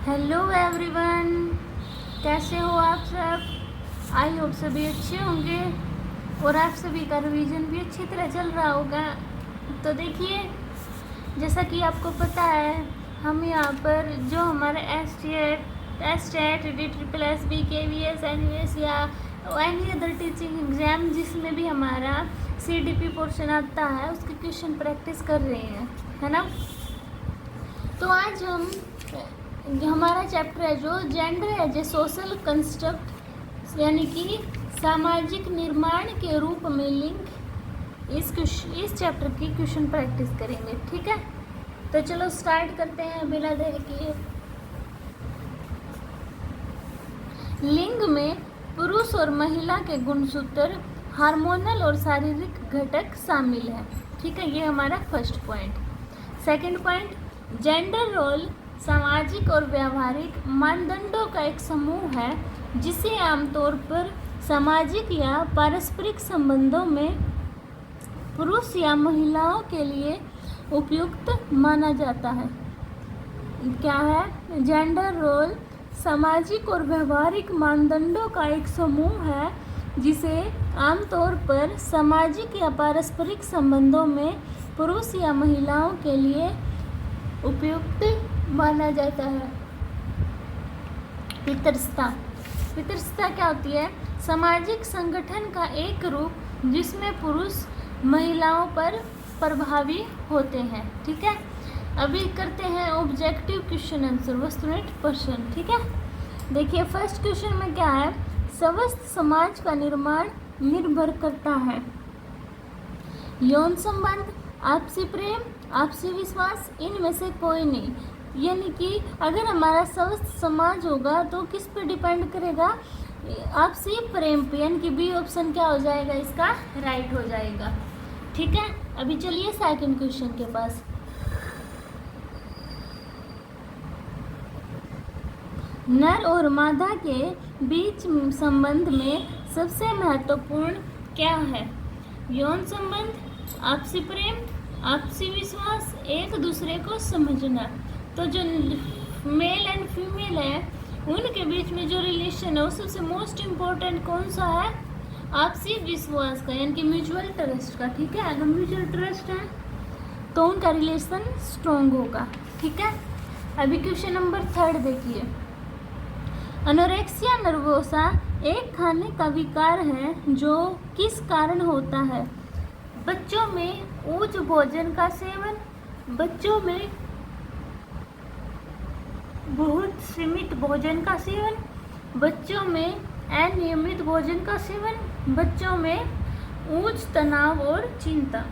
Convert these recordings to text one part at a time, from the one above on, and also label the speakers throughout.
Speaker 1: Hello everyone, कैसे हो आप सब। आई होप सभी अच्छे होंगे और आप सभी का रिवीजन भी अच्छी तरह चल रहा होगा। तो देखिए, जैसा कि आपको पता है, हम यहाँ पर जो हमारा एस.टेट, DSSS, KVS, NVS या एनी अदर टीचिंग एग्ज़ाम जिसमें भी हमारा CDP पोर्शन आता है, उसकी क्वेश्चन प्रैक्टिस कर रहे हैं, है ना। तो आज हम हमारा चैप्टर है जो gender as a social construct, यानी कि सामाजिक निर्माण के रूप में लिंग, इस चैप्टर की क्वेश्चन प्रैक्टिस करेंगे। ठीक है, तो चलो स्टार्ट करते हैं बिना देर किए। लिंग में पुरुष और महिला के गुणसूत्र, हार्मोनल और शारीरिक घटक शामिल हैं। ठीक है, ये हमारा first point. Second point, gender role सामाजिक और व्यावहारिक मानदंडों का एक समूह है जिसे आमतौर पर सामाजिक या पारस्परिक संबंधों में पुरुष या महिलाओं के लिए उपयुक्त माना जाता है। क्या है? जेंडर रोल सामाजिक और व्यवहारिक मानदंडों का एक समूह है जिसे आमतौर पर सामाजिक या पारस्परिक संबंधों में पुरुष या महिलाओं के लिए उपयुक्त माना जाता है। पितृसत्ता क्या होती है? सामाजिक संगठन का एक रूप जिसमें पुरुष महिलाओं पर प्रभावी होते हैं। ठीक है, अभी करते हैं ऑब्जेक्टिव क्वेश्चन आंसर, वस्तुनिष्ठ प्रश्न। ठीक है, देखिए फर्स्ट क्वेश्चन में क्या है? स्वस्थ समाज का निर्माण निर्भर करता है यौन संबंध, आपसी प्रेम, आपसी विश्वास, इनमें से कोई नहीं। यानी कि अगर हमारा स्वस्थ समाज होगा तो किस पे डिपेंड करेगा? आपसी प्रेम पे, यानी कि बी ऑप्शन क्या हो जाएगा? इसका राइट हो जाएगा। ठीक है, अभी चलिए सेकंड क्वेश्चन के पास। नर और मादा के बीच संबंध में सबसे महत्वपूर्ण क्या है? यौन संबंध, आपसी प्रेम, आपसी विश्वास, एक दूसरे को समझना। तो जो मेल एंड फीमेल है उनके बीच में जो रिलेशन है वो सबसे मोस्ट इम्पोर्टेंट कौन सा है? आपसी विश्वास का, यानी कि म्यूचुअल ट्रस्ट का। ठीक है, अगर म्यूचुअल ट्रस्ट है तो उनका रिलेशन स्ट्रॉन्ग होगा। ठीक है, अभी क्वेश्चन नंबर थर्ड देखिए। एनोरेक्सिया नर्वोसा एक खाने का विकार है जो किस कारण होता है? बच्चों में उच्च भोजन का सेवन, बच्चों में बहुत सीमित भोजन का सेवन, बच्चों में अनियमित भोजन का सेवन, बच्चों में उच्च तनाव और चिंता।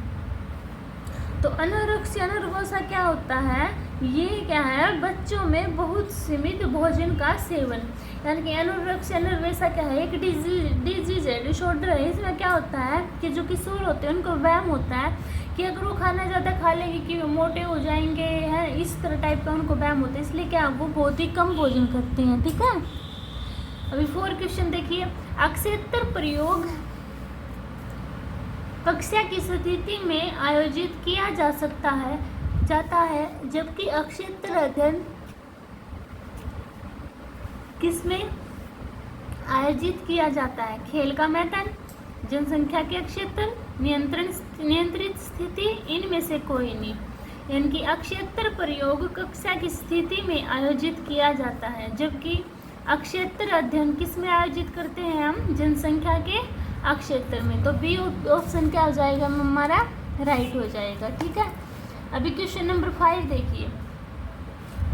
Speaker 1: तो एनोरेक्सिया नर्वोसा क्या होता है? ये क्या है? बच्चों में बहुत सीमित भोजन का सेवन, यानी कि एनोरेक्सिया नर्वोसा क्या है? एक डिजीज है, डिसऑर्डर है। इसमें क्या होता है कि जो किशोर होते हैं उनको वहम होता है कि अगर वो खाना ज़्यादा खा लेंगे कि वो मोटे हो जाएंगे, है इस तरह टाइप का उनको वहम होता है, इसलिए क्या वो बहुत ही कम भोजन करते हैं। ठीक है, अभी फोर्थ क्वेश्चन देखिए। अक्षेत्र प्रयोग कक्षा की स्थिति में आयोजित किया जाता है जबकि अक्षेत्र अध्ययन किसमें आयोजित किया जाता है? खेल का मैदान, जनसंख्या के क्षेत्र, नियंत्रित स्थिति, इनमें से कोई नहीं। यानी कि अक्षेत्र प्रयोग कक्षा की स्थिति में आयोजित किया जाता है जबकि अक्षेत्र अध्ययन किस में आयोजित करते हैं हम? जनसंख्या के अक्षेत्र में। तो बी ऑप्शन क्या हो जाएगा हमारा? राइट हो जाएगा। ठीक है, अभी क्वेश्चन नंबर 5 देखिए।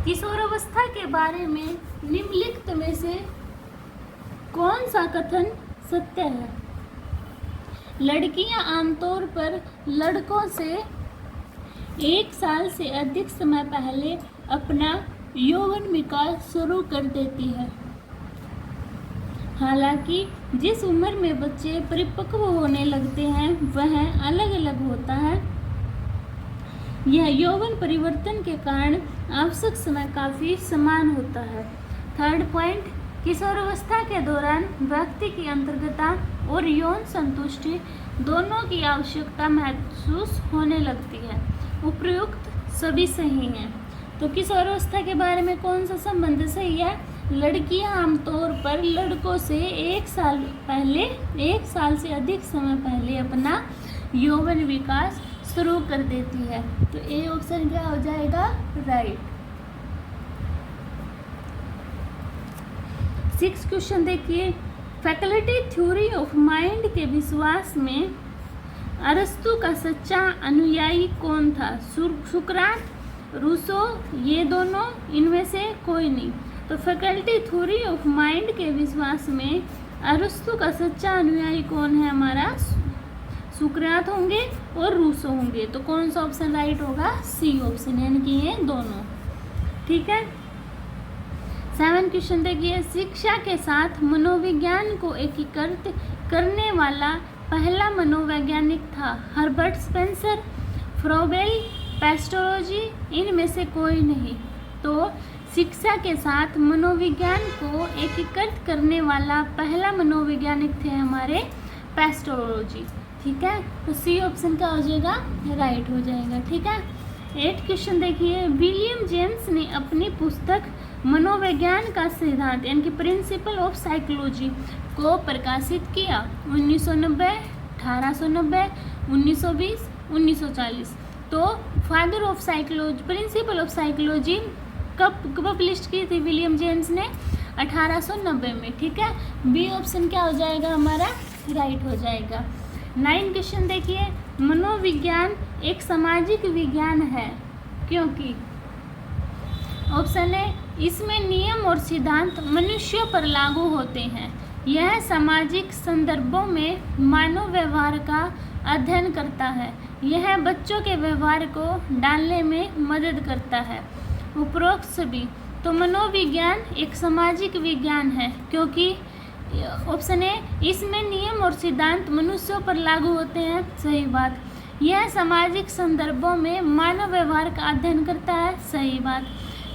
Speaker 1: किशोरावस्था के बारे में निम्नलिखित में से कौन सा कथन सत्य है? लड़कियां आमतौर पर लड़कों से 1 साल से अधिक समय पहले अपना यौवन विकास शुरू कर देती है। हालांकि जिस उम्र में बच्चे परिपक्व होने लगते हैं वह अलग अलग होता है। यह यौवन परिवर्तन के कारण आवश्यक समय काफ़ी समान होता है। थर्ड पॉइंट, किशोरावस्था के दौरान व्यक्ति की अंतर्गता और यौन संतुष्टि दोनों की आवश्यकता महसूस होने लगती है। उपयुक्त सभी सही हैं। तो किशोरावस्था के बारे में कौन सा संबंध सही है? लड़कियां आमतौर पर लड़कों से 1 साल से अधिक समय पहले अपना यौवन विकास शुरू कर देती है। तो ए ऑप्शन क्या हो जाएगा? राइट। 6 क्वेश्चन देखिए, फैकल्टी थ्योरी ऑफ माइंड के विश्वास में अरस्तु का सच्चा अनुयायी कौन था? सुकरात, रूसो, ये दोनों, इनमें से कोई नहीं। तो फैकल्टी थ्योरी ऑफ माइंड के विश्वास में अरस्तु का सच्चा अनुयायी कौन है? हमारा सुकरात होंगे और रूसो होंगे। तो कौन सा ऑप्शन राइट होगा? सी ऑप्शन, यानी कि ये दोनों। ठीक है। 7 क्वेश्चन देखिए, शिक्षा के साथ मनोविज्ञान को एकीकृत करने वाला पहला मनोवैज्ञानिक था? हर्बर्ट स्पेंसर, फ्रोबेल, पेस्टोलॉजी, इनमें से कोई नहीं। तो शिक्षा के साथ मनोविज्ञान को एकीकृत करने वाला पहला मनोवैज्ञानिक थे हमारे पेस्टोलॉजी। ठीक है। तो सी ऑप्शन क्या हो जाएगा? राइट हो जाएगा। ठीक है। 8 क्वेश्चन देखिए, विलियम जेम्स ने अपनी पुस्तक मनोविज्ञान का सिद्धांत यानी कि प्रिंसिपल ऑफ साइकोलॉजी को प्रकाशित किया? 1990, 1890, 1920, 1940। तो father of psychology, principle of psychology कब पब्लिश की थी विलियम जेम्स ने? 1890 में। ठीक है। बी ऑप्शन क्या हो जाएगा हमारा? राइट हो जाएगा। 9 क्वेश्चन देखिए, मनोविज्ञान एक सामाजिक विज्ञान है क्योंकि ऑप्शन ए, इसमें नियम और सिद्धांत मनुष्यों पर लागू होते हैं। यह सामाजिक संदर्भों में मानव व्यवहार का अध्ययन करता है। यह बच्चों के व्यवहार को डालने में मदद करता है। उपरोक्त सभी। तो मनोविज्ञान एक सामाजिक विज्ञान है क्योंकि ऑप्शन ए, इसमें नियम और सिद्धांत मनुष्यों पर लागू होते हैं। सही बात। यह सामाजिक संदर्भों में मानव व्यवहार का अध्ययन करता है। सही बात।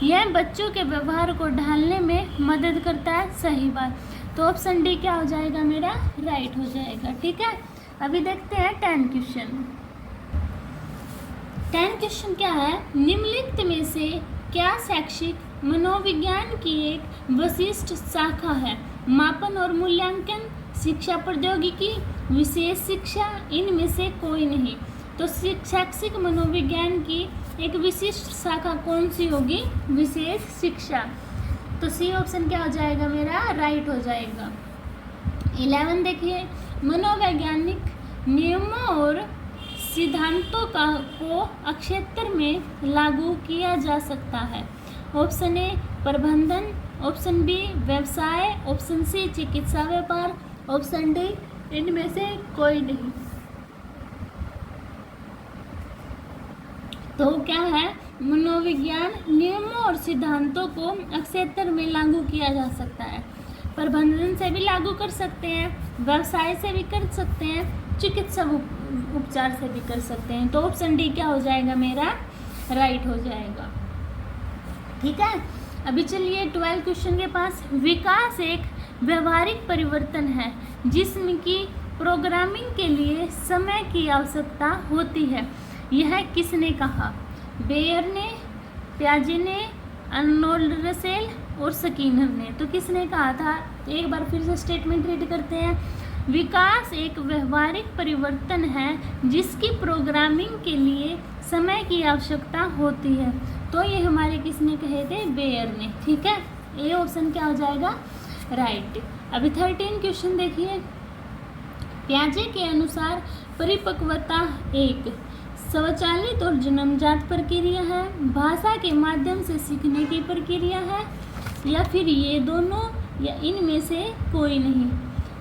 Speaker 1: यह बच्चों के व्यवहार को ढालने में मदद करता है। सही बात। तो ऑप्शन डी क्या हो जाएगा मेरा? राइट हो जाएगा। ठीक है। अभी देखते हैं 10 क्वेश्चन। 10 क्वेश्चन क्या है? निम्नलिखित में से क्या शैक्षिक मनोविज्ञान की एक विशिष्ट शाखा है? मापन और मूल्यांकन, शिक्षा प्रौद्योगिकी, विशेष शिक्षा, इनमें से कोई नहीं। तो शैक्षिक मनोविज्ञान की एक विशिष्ट शाखा कौन सी होगी? विशेष शिक्षा। तो सी ऑप्शन क्या हो जाएगा मेरा? राइट हो जाएगा। 11 देखिए, मनोवैज्ञानिक नियमों और सिद्धांतों को अक्षेत्र में लागू किया जा सकता है। ऑप्शन ए, प्रबंधन, ऑप्शन बी, व्यवसाय, ऑप्शन सी, चिकित्सा व्यापार, ऑप्शन डी, इनमें से कोई नहीं। तो क्या है? मनोविज्ञान नियमों और सिद्धांतों को अक्षेत्र में लागू किया जा सकता है। प्रबंधन से भी लागू कर सकते हैं, व्यवसाय से भी कर सकते हैं, चिकित्सा उपचार से भी कर सकते हैं। तो ऑप्शन डी क्या हो जाएगा मेरा? राइट हो जाएगा। ठीक है। अभी चलिए 12 क्वेश्चन के पास। विकास एक व्यवहारिक परिवर्तन है जिसमें कि प्रोग्रामिंग के लिए समय की आवश्यकता होती है। यह किसने कहा? बेयर ने, प्याजे ने, अर्नोल्ड रसेल और स्किनर ने। तो किसने कहा था? एक बार फिर से स्टेटमेंट रीड करते हैं। विकास एक व्यवहारिक परिवर्तन है जिसकी प्रोग्रामिंग के लिए समय की आवश्यकता होती है। तो ये हमारे किसने कहे थे? बेयर ने। ठीक है। ए ऑप्शन क्या हो जाएगा? राइट। अभी 13 क्वेश्चन देखिए। प्याजे के अनुसार परिपक्वता एक स्वचालित और जन्मजात प्रक्रिया है, भाषा के माध्यम से सीखने की प्रक्रिया है, या फिर ये दोनों, या इनमें से कोई नहीं।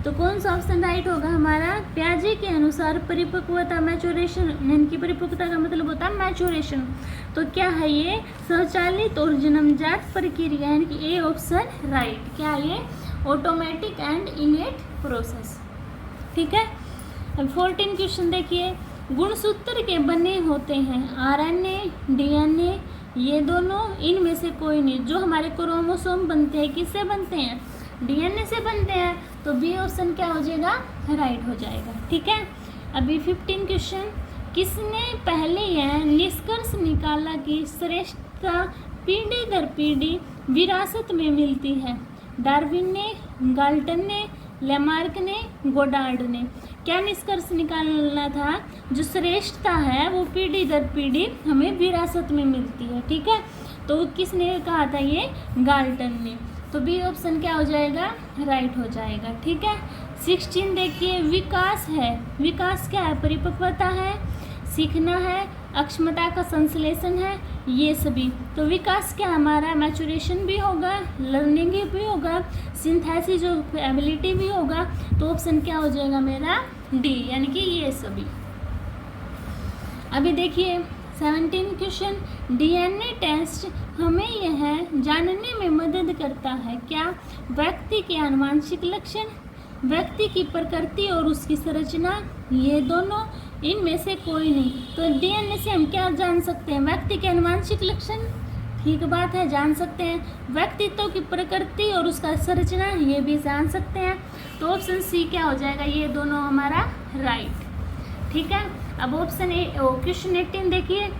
Speaker 1: तो कौन सा ऑप्शन राइट होगा हमारा? प्याजे के अनुसार परिपक्वता, मैचुरेशन, यानी कि परिपक्वता का मतलब होता है मैचुरेशन। तो क्या है ये? स्वचालित और जन्मजात प्रक्रिया, यानी कि ए ऑप्शन राइट। क्या है ये? Automatic and इनेट process. ठीक है। अब 14 क्वेश्चन देखिए। गुणसूत्र के बने होते हैं आरएनए, डीएनए, ये दोनों, इनमें से कोई नहीं। जो हमारे क्रोमोसोम बनते हैं किससे बनते हैं? डीएनए से बनते हैं। तो बी ऑप्शन क्या हो जाएगा? राइट हो जाएगा। ठीक है। अभी 15 क्वेश्चन। किसने पहले यह निष्कर्ष निकाला कि श्रेष्ठता पीढ़ी दर पीढ़ी विरासत में मिलती है। डार्विन ने, गाल्टन ने, लेमार्क ने, गोडार्ड ने क्या निष्कर्ष निकालना था? जो श्रेष्ठता है वो पीढ़ी दर पीढ़ी हमें विरासत में मिलती है। ठीक है, तो किसने कहा था? ये गाल्टन ने। तो बी ऑप्शन क्या हो जाएगा? राइट हो जाएगा। ठीक है, 16 देखिए, विकास है। विकास क्या है? परिपक्वता है, सीखना है, अक्षमता का संश्लेषण है, ये सभी। तो विकास क्या हमारा? मैचुरेशन भी होगा, लर्निंग भी होगा, सिंथेसिस ऑफ एबिलिटी भी होगा। तो ऑप्शन क्या हो जाएगा मेरा? डी, यानी कि ये सभी। अभी देखिए 17 क्वेश्चन, डीएनए टेस्ट हमें यह जानने में मदद करता है क्या? व्यक्ति के आनुवंशिक लक्षण, व्यक्ति की प्रकृति और उसकी संरचना, ये दोनों, इनमें से कोई नहीं। तो डीएनए से हम क्या जान सकते हैं? व्यक्ति के आनुवंशिक लक्षण, ठीक बात है, जान सकते हैं। व्यक्तित्व की प्रकृति और उसका संरचना, ये भी जान सकते हैं। तो ऑप्शन सी क्या हो जाएगा? ये दोनों हमारा राइट। ठीक है, अब ऑप्शन ए, क्वेश्चन 18 देखिए,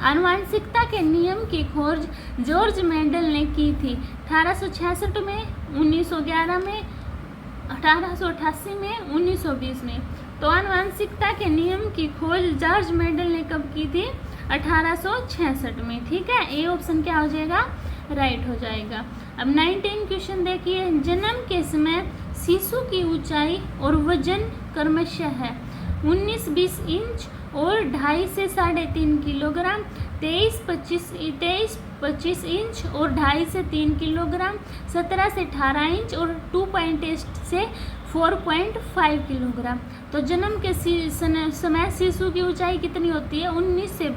Speaker 1: आनुवंशिकता के नियम की खोज जॉर्ज मेंडल ने की थी 1866 में, 1911 में, 1888 में, 1920 में। तो आनुवंशिकता के नियम की खोज जॉर्ज मेंडल ने कब की थी? 1866 में। ठीक है, ए ऑप्शन क्या हो जाएगा? राइट हो जाएगा। अब 19 क्वेश्चन देखिए, जन्म के समय शिशु की ऊंचाई और वजन क्रमशः है 19-20 इंच और 2.5 से 3.5 किलोग्राम, 23-25 इंच और 2.5 से 3 किलोग्राम, 17 से 18 इंच और 2.8 से 4.5 किलोग्राम। तो जन्म के समय शिशु की ऊंचाई कितनी होती है? 19 से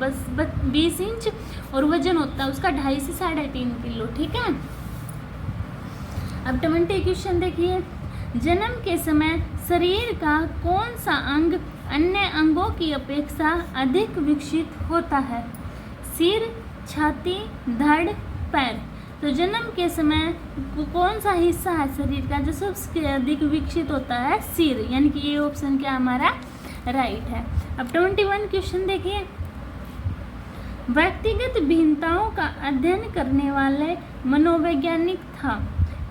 Speaker 1: 20 इंच और वजन होता है उसका 2.5 से 3.5 किलो। ठीक है, अब 20 क्वेश्चन देखिए, जन्म के समय शरीर का कौन सा अंग अन्य अंगों की अपेक्षा अधिक विकसित होता है? सिर, छाती, धड़, पैर। तो जन्म के समय कौन सा हिस्सा है शरीर का जो सबसे अधिक विकसित होता है? सिर, यानी कि ये ऑप्शन क्या हमारा राइट है। अब 21 क्वेश्चन देखिए, व्यक्तिगत भिन्नताओं का अध्ययन करने वाले मनोवैज्ञानिक था?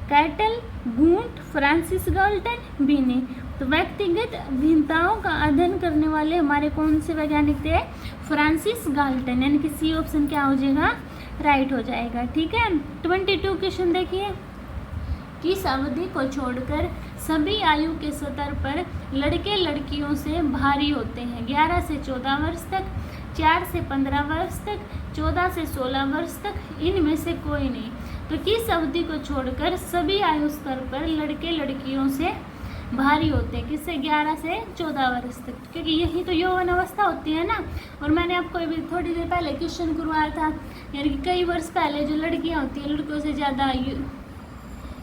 Speaker 1: कैटल, गूंट, फ्रांसिस गाल्टन, बीने। तो व्यक्तिगत भिन्नताओं का अध्ययन करने वाले हमारे कौन से वैज्ञानिक थे? फ्रांसिस गाल्टन, यानी कि सी ऑप्शन क्या हो जाएगा? राइट हो जाएगा। ठीक है, 22 क्वेश्चन देखिए, किस अवधि को छोड़कर सभी आयु के स्तर पर लड़के लड़कियों से भारी होते हैं? 11 से 14 वर्ष तक, 4 से 15 वर्ष तक, 14 से 16 वर्ष तक, इनमें से कोई नहीं। तो किस अवधि को छोड़कर सभी आयु स्तर पर लड़के लड़कियों से भारी होते हैं? किससे? 11 से 14 वर्ष तक, क्योंकि यही तो यौवन अवस्था होती है ना। और मैंने आपको अभी थोड़ी देर पहले क्वेश्चन करवाया था, यानी कि कई वर्ष पहले जो लड़कियां होती हैं लड़कों से ज़्यादा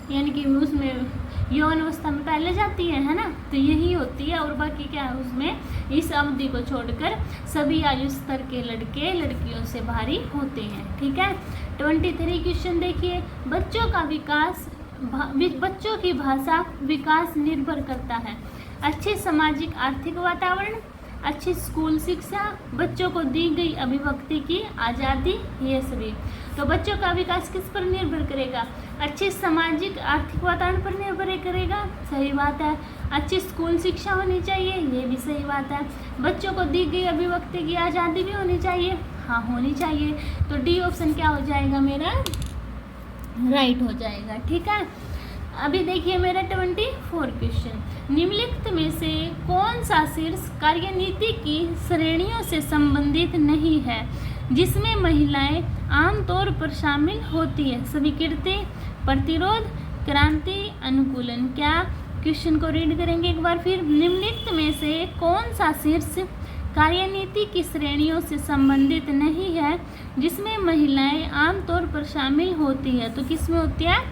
Speaker 1: यानी कि उसमें यौवन अवस्था में पहले जाती है ना, तो यही होती है। और बाकी क्या है उसमें, इस अवधि को छोड़कर सभी आयु स्तर के लड़के लड़कियों से भारी होते हैं। ठीक है, 23 क्वेश्चन देखिए, बच्चों की भाषा विकास निर्भर करता है? अच्छे सामाजिक आर्थिक वातावरण, अच्छी स्कूल शिक्षा, बच्चों को दी गई अभिव्यक्ति की आज़ादी, ये सभी। तो बच्चों का विकास किस पर निर्भर करेगा? अच्छे सामाजिक आर्थिक वातावरण पर निर्भर करेगा, सही बात है। अच्छी स्कूल शिक्षा होनी चाहिए, ये भी सही बात है। बच्चों को दी गई अभिव्यक्ति की आज़ादी भी होनी चाहिए, हाँ होनी चाहिए। तो डी ऑप्शन क्या हो जाएगा मेरा? राइट हो जाएगा। ठीक है, अभी देखिए मेरा 24 क्वेश्चन, निम्नलिखित में से कौन सा शीर्ष कार्यनीति की श्रेणियों से संबंधित नहीं है जिसमें महिलाएं आमतौर पर शामिल होती है? स्वीकृति, प्रतिरोध, क्रांति, अनुकूलन। क्या? क्वेश्चन को रीड करेंगे एक बार फिर। निम्नलिखित में से कौन सा शीर्ष कार्यनीति की श्रेणियों से संबंधित नहीं है जिसमें महिलाएं आमतौर पर शामिल होती है? तो किस में होती है?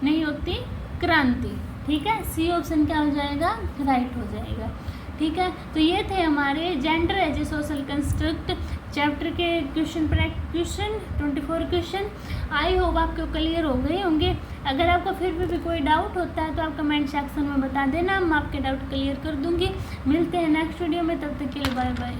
Speaker 1: नहीं होती, क्रांति। ठीक है, सी ऑप्शन क्या हो जाएगा? राइट हो जाएगा। ठीक है, तो ये थे हमारे gender as a social construct chapter के क्वेश्चन 24 क्वेश्चन। आई होप आपको क्लियर हो गए होंगे। अगर आपको फिर भी कोई डाउट होता है तो आप कमेंट सेक्शन में बता देना, मैं आपके डाउट क्लियर कर दूंगी। मिलते हैं नेक्स्ट वीडियो में, तब तक के लिए बाय बाय।